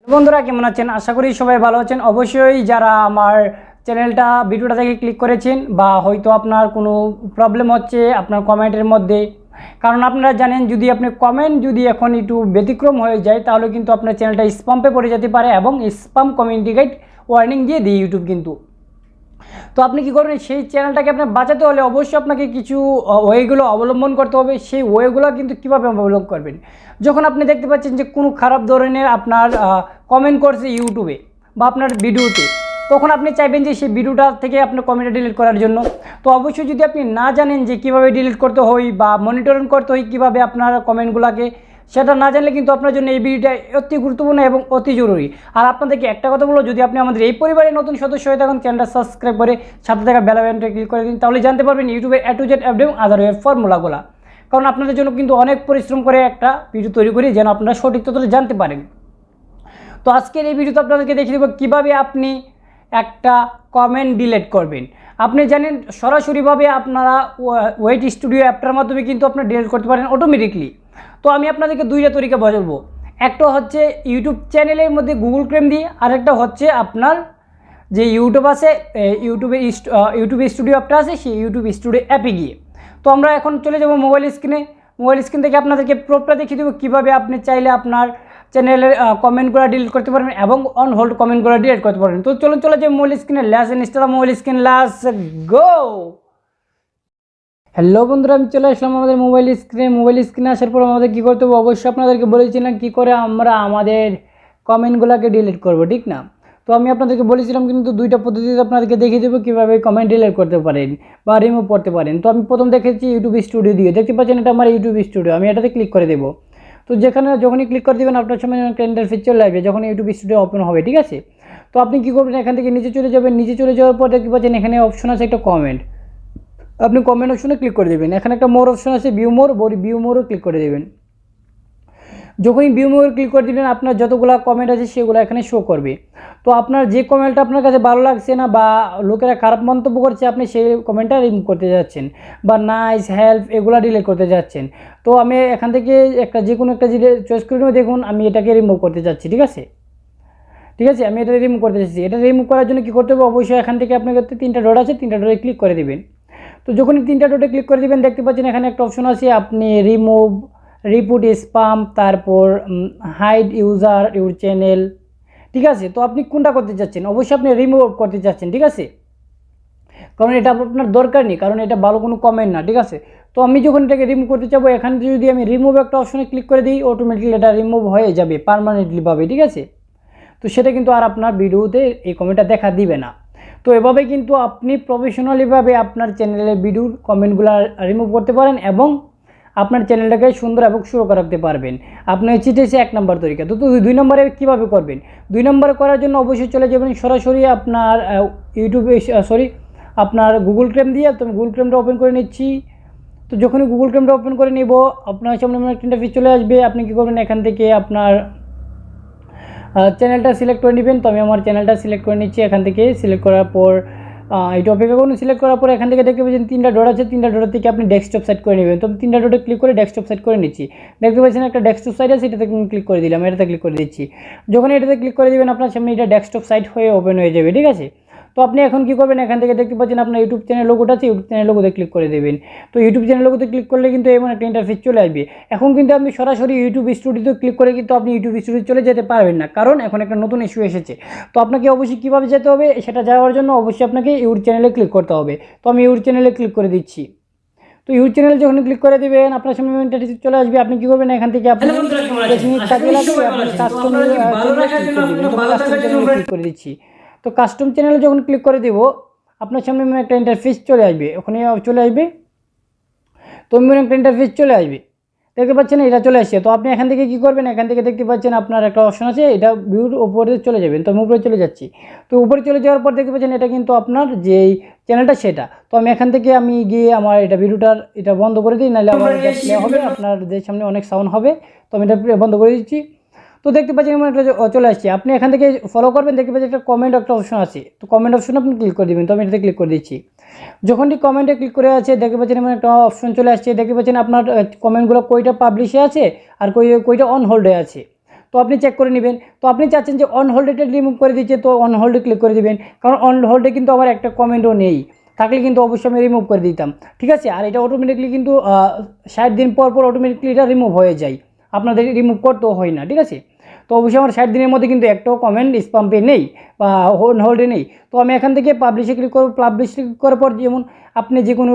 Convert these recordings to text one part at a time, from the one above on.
বন্ধুরা কেমন আছেন? আশা করি সবাই ভালো আছেন। অবশ্যই যারা আমার চ্যানেলটা ভিডিওটা থেকে ক্লিক করেছেন বা হয়তো আপনার কোনো প্রবলেম হচ্ছে আপনার কমেন্টের মধ্যে, কারণ আপনারা জানেন যদি আপনি কমেন্ট যদি এখন একটু ব্যতিক্রম হয়ে যায় তাহলে কিন্তু আপনার চ্যানেলটা স্প্যামে পড়ে যেতে পারে এবং স্প্যাম কমিউনিটি গাইড ওয়ার্নিং দিয়ে দিই ইউটিউব কিন্তু। তো আপনি কী করবেন, সেই চ্যানেলটাকে আপনার বাঁচাতে হলে অবশ্যই আপনাকে কিছু ওয়েগুলো অবলম্বন করতে হবে। সেই ওয়েগুলো কিন্তু কীভাবে অবলম্বন করবেন, যখন আপনি দেখতে পাচ্ছেন যে কোনো খারাপ ধরনের আপনার কমেন্ট করছে ইউটিউবে বা আপনার ভিডিওতে, তখন আপনি চাইবেন যে সেই ভিডিওটা থেকে আপনার কমেন্টটা ডিলিট করার জন্য। তো অবশ্যই যদি আপনি না জানেন যে কীভাবে ডিলিট করতে হয় বা মনিটরিং করতে হয় কীভাবে আপনার কমেন্টগুলোকে, সেটা না জানলে কিন্তু আপনার জন্য এই ভিডিওটা অতি গুরুত্বপূর্ণ এবং অতি জরুরি। আর আপনাদেরকে একটা কথা বলবো, যদি আপনি আমাদের এই পরিবারের নতুন সদস্য হয়ে থাকেন, চ্যানেলটা সাবস্ক্রাইব করে সাথে থাকা বেল আইকনটা ক্লিক করে দিন, তাহলে জানতে পারবেন ইউটিউবের A to Z আপডেট এবং আদার ওয়েব ফর্মুলাগুলো। কারণ আপনাদের জন্য কিন্তু অনেক পরিশ্রম করে একটা ভিডিও তৈরি করি যেন আপনারা সঠিক তথ্য জানতে পারেন। তো আজকের এই ভিডিওতে আপনাদেরকে দেখিয়ে দেবো কীভাবে আপনি একটা কমেন্ট ডিলিট করবেন। আপনি জানেন সরাসরিভাবে আপনারা ওয়েট স্টুডিও অ্যাপটার মাধ্যমে কিন্তু আপনারা ডিলিট করতে পারেন অটোমেটিকলি। তো আমি আপনাদেরকে দুইটা তরিকা বলবো, একটা হচ্ছে ইউটিউব চ্যানেলের মধ্যে গুগল ক্রোম দিয়ে, আরেকটা হচ্ছে আপনার যে ইউটিউব আছে ইউটিউব স্টুডিও অ্যাপটা আছে সেই ইউটিউব স্টুডিও অ্যাপে গিয়ে। তো আমরা এখন চলে যাব মোবাইল স্ক্রিন থেকে আপনাদেরকে প্রপটা দেখিয়ে দেবো কীভাবে আপনি চাইলে আপনার চ্যানেলের কমেন্টগুলো ডিলিট করতে পারবেন এবং অন হোল্ড কমেন্টগুলো ডিলিট করতে পারবেন। তো চলে যে মোবাইল স্ক্রিনে let's install mobile screen, let's go. Hello বন্ধুরা, আমি চলে আসলাম আমাদের মোবাইল স্ক্রিনে আসার পর আমাদের কী করতে হবে, অবশ্যই আপনাদেরকে বলেছিলাম কী করে আমরা আমাদের কমেন্টগুলোকে ডিলিট করব, ঠিক না? তো আমি আপনাদেরকে বলেছিলাম কিন্তু দুইটা পদ্ধতিতে আপনাদেরকে দেখিয়ে দেবো কীভাবে কমেন্ট ডিলিট করতে পারেন বা রিমুভ করতে পারেন। তো আমি প্রথম দেখেছি ইউটিউব স্টুডিও দিয়ে, দেখতে পাচ্ছেন এটা আমার ইউটিউব স্টুডিও, আমি এটাতে ক্লিক করে দেবো। তো যখনই ক্লিক করে দেবেন আপনার সামনে একটা ইন্টারফেস চলে আসবে যখন ইউটিউব স্টুডিও ওপেন হবে, ঠিক আছে? তো আপনি কী করবেন, এখান থেকে নিচে চলে যাবেন, নিচে চলে যাওয়ার পর দেখতে পাচ্ছেন এখানে অপশন আছে একটা কমেন্ট, আপনি কমেন্ট অপশনে ক্লিক করে দেবেন। এখানে একটা মোর অপশন আছে ভিউ মোরও ক্লিক করে দেবেন। যখনই ভিউ মোর ক্লিক করে দেবেন আপনার যতগুলো কমেন্ট আছে সেগুলো এখানে শো করবে। তো আপনার যে কমেন্টটা আপনার কাছে ভালো লাগছে না বা লোকেরা খারাপ মন্তব্য করছে আপনি সেই কমেন্টটা রিমুভ করতে যাচ্ছেন বা নাইস হেল্প এগুলো ডিলিট করতে যাচ্ছেন। তো আমি এখান থেকে যে কোনো একটা চয়েস করে নেব। দেখুন আমি এটাকে রিমুভ করতে যাচ্ছি, ঠিক আছে? আমি এটা রিমুভ করতে চাচ্ছি। এটা রিমুভ করার জন্য কী করতে হবে, অবশ্যই এখান থেকে আপনাকে তিনটা ডট আছে, তিনটা ডটে ক্লিক করে দেবেন। তো যখনই তিনটা ডটে ক্লিক করে দেবেন দেখতে পাচ্ছেন এখানে একটা অপশন আছে, আপনি রিমুভ, রিপুট স্প্যাম, তারপর হাইড ইউর চ্যানেল, ঠিক আছে? তো আপনি কোনটা করতে চাচ্ছেন, অবশ্যই আপনি রিমুভ করতে চাচ্ছেন, ঠিক আছে? কারণ এটা আপনার দরকার নেই, কারণ এটা ভালো কোনো কমেন্ট না, ঠিক আছে? তো আমি যখন এটাকে রিমুভ করতে চাবো এখানে যদি আমি রিমুভ একটা অপশনে ক্লিক করে দিই অটোমেটিকলি এটা রিমুভ হয়ে যাবে পার্মানেন্টলিভাবে, ঠিক আছে? তো সেটা কিন্তু আর আপনার ভিডিওতে এই কমেন্টটা দেখা দিবে না। তো এভাবে কিন্তু আপনি প্রফেশনালিভাবে আপনার চ্যানেলের ভিডিওর কমেন্টগুলো রিমুভ করতে পারেন এবং আপনার চ্যানেলটাকে সুন্দর এবং সুরক্ষা রাখতে পারবেন। আপনি চিটেছে 1 নম্বর তরিকা। তো 2 নম্বরে কীভাবে করবেন, 2 নম্বরে করার জন্য অবশ্যই চলে যাবেন সরাসরি আপনার আপনার গুগল ক্রোম দিয়ে। তো আমি গুগল ক্রোমটা ওপেন করে নিচ্ছি। তো যখনই গুগল ক্রোমটা ওপেন করে নেব আপনার সামনে একটা ইন্টারফেস চলে আসবে। আপনি কী করবেন, এখান থেকে আপনার চ্যানেলটা সিলেক্ট করে নেবেন। তো আমি আমার চ্যানেলটা সিলেক্ট করে নিচ্ছি। এখান থেকে সিলেক্ট করার পর এটা অপেক্ষা করুন। সিলেক্ট করার পর এখান থেকে দেখতে পাচ্ছেন 3টা ডট আছে, 3টা ডট থেকে আপনি ডেস্কটপ সাইট করে নেবেন। তো 3টা ডটে ক্লিক করে ডেস্কটপ সাইট করে নিচ্ছি। দেখতে পাচ্ছেন একটা ডেস্কটপ সাইট আছে, এটাতে ক্লিক করে দিলাম, এটাতে ক্লিক করে দিচ্ছি। যখন এটাতে ক্লিক করে দেবেন আপনার সামনে এটা ডেস্কটপ সাইট হয়ে ওপেন হয়ে যাবে, ঠিক আছে? তো আপনি এখন কী করবেন, এখান থেকে দেখতে পাচ্ছেন আপনার ইউটিউব চ্যানেল লোগোটা আছে, ইউটিউব চ্যানেল লোগোতে ক্লিক করে দেবেন। তো ইউটিউব চ্যানেল লোগোতে ক্লিক করলে কিন্তু এমন একটা ইন্টারফেস চলে আসবে। এখন কিন্তু আপনি সরাসরি ইউটিউব স্টুডিওতে ক্লিক করে কিন্তু আপনি ইউটিউব স্টুডিও চলে যেতে পারবেন না, কারণ এখন একটা নতুন ইস্যু এসেছে। তো আপনাকে অবশ্যই কীভাবে যেতে হবে, সেটা যাওয়ার জন্য অবশ্যই আপনাকে ইউটিউব চ্যানেলে ক্লিক করতে হবে। তো আমি ইউটিউব চ্যানেলে ক্লিক করে দিচ্ছি। তো ইউটিউব চ্যানেলে যখন ক্লিক করে দেবেন আপনার সামনে ইন্টারফেস চলে আসবে। আপনি কী করবেন, এখান থেকে আপনি ক্লিক করে দিচ্ছি। তো কাস্টম চ্যানেলে যখন ক্লিক করে দেবো আপনার সামনে একটা ইন্টারফেস চলে আসবে, ওখানে চলে আসবে। তো একটা ইন্টারফেস চলে আসবে, দেখতে পাচ্ছেন এটা চলে আসছে। তো আপনি এখান থেকে কী করবেন, এখান থেকে দেখতে পাচ্ছেন আপনার একটা অপশন আছে, এটা ভিউর উপরে চলে যাবেন। তো আমি উপরে চলে যাচ্ছি। তো উপরে চলে যাওয়ার পর দেখতে পাচ্ছেন এটা কিন্তু আপনার যেই চ্যানেলটা সেটা। তো আমি এখান থেকে আমি গিয়ে আমার এটা বন্ধ করে দিই, নাহলে আবার এটা প্লে হবে, আপনাদের সামনে অনেক সাউন্ড হবে। তো আমি এটা বন্ধ করে দিচ্ছি। তো দেখতে পাচ্ছেন এমন একটা চলে আসছে। আপনি এখান থেকে ফলো করবেন, দেখতে পাচ্ছেন একটা কমেন্ট একটা অপশন আছে। তো কমেন্ট অপশনে আপনি ক্লিক করে দেবেন। তো আমি এটাতে ক্লিক করে দিচ্ছি। যখনই কমেন্টে ক্লিক করে আছে দেখতে পাচ্ছেন এমন একটা অপশন চলে আসছে। দেখতে পাচ্ছেন আপনার কমেন্টগুলো কয়টা পাবলিশে আছে আর কয়টা অন হোল্ডে আছে। তো আপনি চেক করে নেবেন। তো আপনি চাচ্ছেন যে অন হোল্ডেটা রিমুভ করে দিচ্ছে, তো অন হোল্ডে ক্লিক করে দিবেন, কারণ অন হোল্ডে কিন্তু আমার একটা কমেন্টও নেই, থাকলে কিন্তু অবশ্যই আমি রিমুভ করে দিতাম, ঠিক আছে। আর এটা অটোমেটিকলি কিন্তু 60 দিন পর পর অটোমেটিকলি এটা রিমুভ হয়ে যায়, আপনাদের রিমুভ করতেও হয় না, ঠিক আছে। তো অবশ্যই আমার 60 দিনের মধ্যে কিন্তু একটাও কমেন্ট স্প্যাম পে নেই বা অন হোল্ডে নেই। তো আমি এখান থেকে পাবলিশে ক্লিক করব। পাবলিশ ক্লিক করার পর যেমন আপনি যে কোনো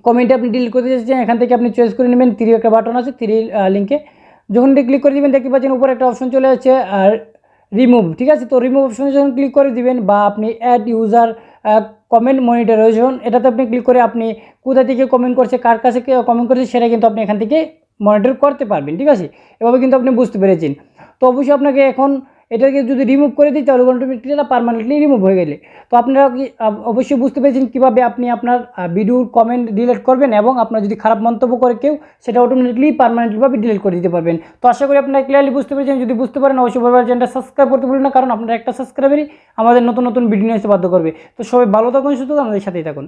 কমেন্টে আপনি ডিলিট করতে চাচ্ছেন, এখান থেকে আপনি চয়েস করে নেবেন, 3 একটা বাটন আছে, 3 লিঙ্কে যখন ক্লিক করে দিবেন দেখতে পাচ্ছেন উপরে একটা অপশন চলে যাচ্ছে আর রিমুভ, ঠিক আছে। তো রিমুভ অপশনে যখন ক্লিক করে দিবেন বা আপনি অ্যাড ইউজার কমেন্ট মনিটরাইজেশন, এটাতে আপনি ক্লিক করে আপনি কোথা থেকে কমেন্ট করছে, কার কাছে কমেন্ট করছে, সেটা কিন্তু আপনি এখান থেকে মনিটর করতে পারবেন, ঠিক আছে। এভাবে কিন্তু আপনি বুঝতে পেরেছেন। তো অবশ্যই আপনাকে এখন এটাকে যদি রিমুভ করে দিই তাহলে অটোমেটিকলি এটা পার্মানেন্টলি রিমুভ হয়ে গেলে। তো আপনারা কি অবশ্যই বুঝতে পেরেছেন কীভাবে আপনি আপনার ভিডিওর কমেন্ট ডিলিট করবেন, এবং আপনার যদি খারাপ মন্তব্য করে কেউ, সেটা অটোমেটিকলি পার্মানেন্টলিভাবে ডিলিট করে দিতে পারবেন। তো আশা করি আপনারা ক্লিয়ারলি বুঝতে পেরেছেন। যদি বুঝতে পারেন অবশ্যই বলবেন চ্যানেলটা সাবস্ক্রাইব করতে ভুলবেন না, কারণ আপনার একটা সাবস্ক্রাইবারই আমাদের নতুন নতুন ভিডিও নিয়ে এসে বাধ্য করবে। তো সবাই ভালো থাকুন, সুস্থ থাকুন, আমাদের সাথেই থাকুন।